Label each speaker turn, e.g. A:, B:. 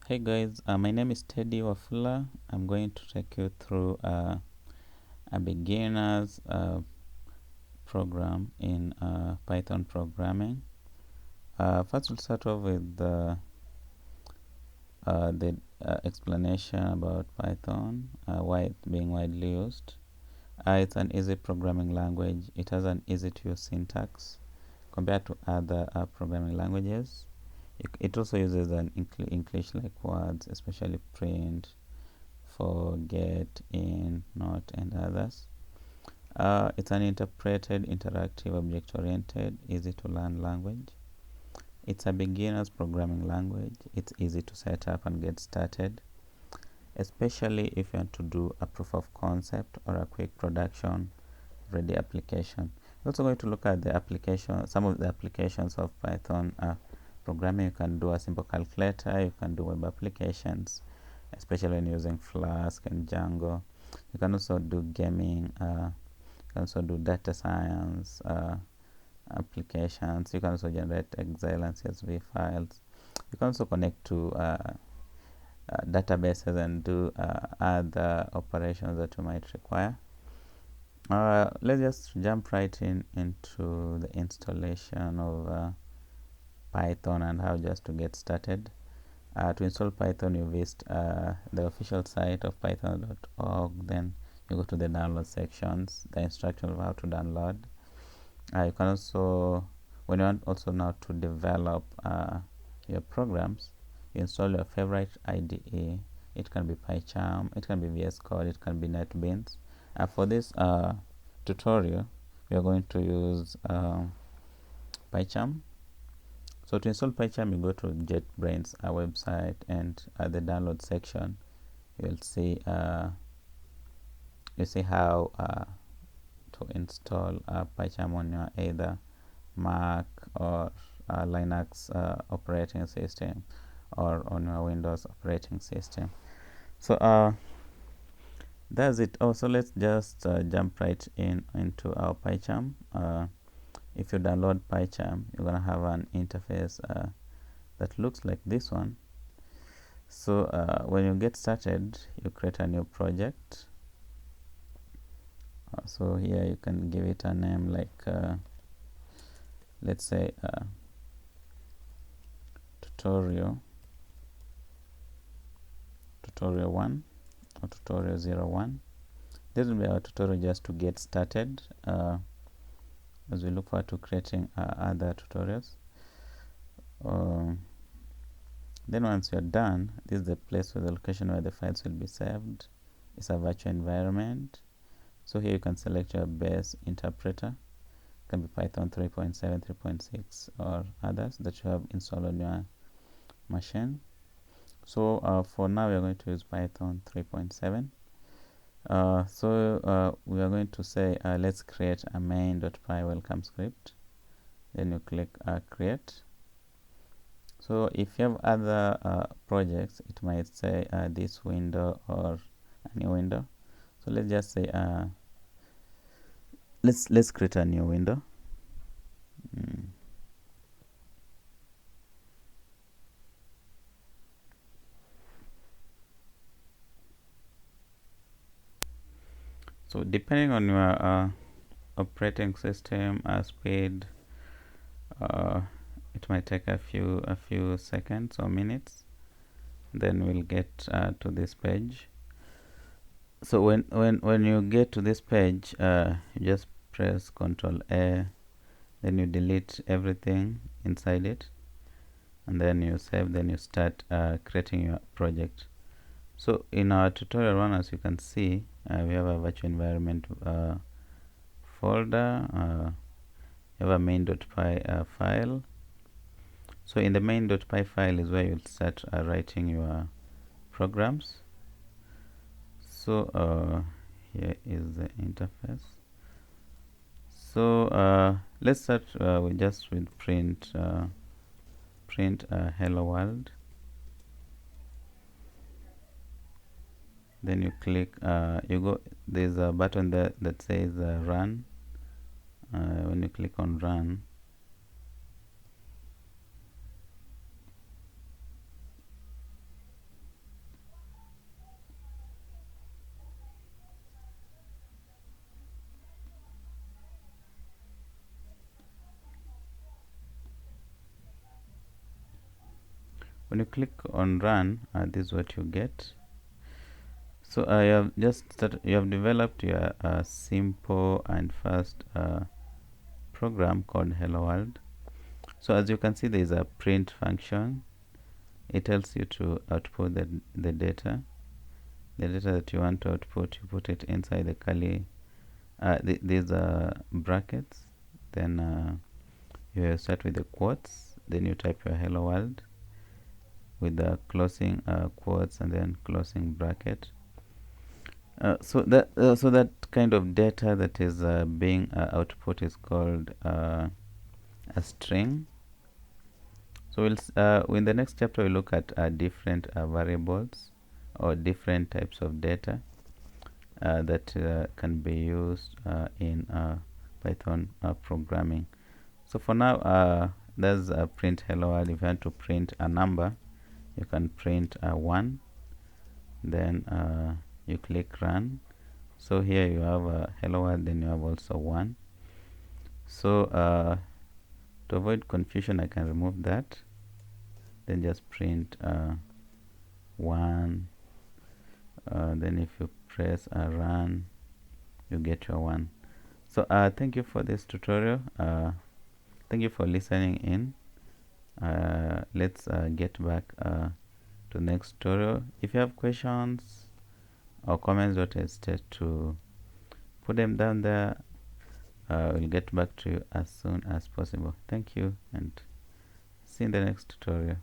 A: Hey guys, my name is Teddy Wafula. I'm going to take you through a beginner's program in Python programming. First, we'll start off with the explanation about Python, why it's being widely used. It's an easy programming language. It has an easy to use syntax compared to other programming languages. It also uses an English like words, especially print, forget, in, not, and others. It's an interpreted, interactive, object-oriented, easy-to-learn language. It's a beginner's programming language. It's easy to set up and get started, especially if you want to do a proof of concept or a quick production ready application. We're also going to look at the application, some of the applications of Python programming. You can do a simple calculator, you can do web applications, especially when using Flask and Django. You can also do gaming, you can also do data science applications. You can also generate Excel and CSV files. You can also connect to databases and do other operations that you might require. Let's just jump right into the installation of Python and how just to get started. To install Python, you visit the official site of python.org. Then you go to the download sections, the instructions of how to download. You can also, when you want also now to develop your programs, you install your favorite IDE. It can be PyCharm, it can be VS Code, it can be NetBeans. For this tutorial, we are going to use PyCharm. So to install PyCharm, you go to JetBrains website, and at the download section, you'll see how to install PyCharm on your either Mac or Linux operating system, or on your Windows operating system. So that's it. So let's just jump right into our PyCharm. If you download PyCharm, you're gonna have an interface that looks like this one. So when you get started, you create a new project. So here you can give it a name like let's say tutorial 1 or tutorial 01. This will be our tutorial just to get started as we look forward to creating other tutorials. Then once you're done, this is the place where the location where the files will be saved. It's a virtual environment. So here you can select your base interpreter. It can be Python 3.7, 3.6, or others that you have installed on your machine. So for now, we are going to use Python 3.7. So we are going to say let's create a main.py welcome script. Then you click create. So if you have other projects, it might say this window or a new window. So let's just say let's create a new window. So depending on your operating system speed, it might take a few seconds or minutes. Then we'll get to this page. So when you get to this page, you just press Ctrl A, then you delete everything inside it, and then you save. Then you start creating your project. So in our tutorial one, as you can see, we have a virtual environment folder. We have a main.py file. So in the main.py file is where you'll start writing your programs. So here is the interface. So let's start with print hello world. Then you click there's a button there that says run. When you click on run, When you click on run, this is what you get. So you have developed your simple and fast program called Hello World. So as you can see, there is a print function. It tells you to output the data. The data that you want to output, you put it inside the curly these brackets. Then you start with the quotes. Then you type your hello world with the closing quotes and then closing bracket. So that kind of data that is being output is called a string. So in the next chapter we'll look at different variables or different types of data that can be used in Python programming. So for now, there's a print hello world. If you want to print a number, you can print a 1. Then you click run. So here you have a hello world, then you have also 1. So to avoid confusion, I can remove that. Then just print 1. Then if you press run, you get your 1. So thank you for this tutorial. Thank you for listening in. Let's get back to next tutorial. If you have questions or comments, don't hesitate to put them down there. We'll get back to you as soon as possible. Thank you and see you in the next tutorial.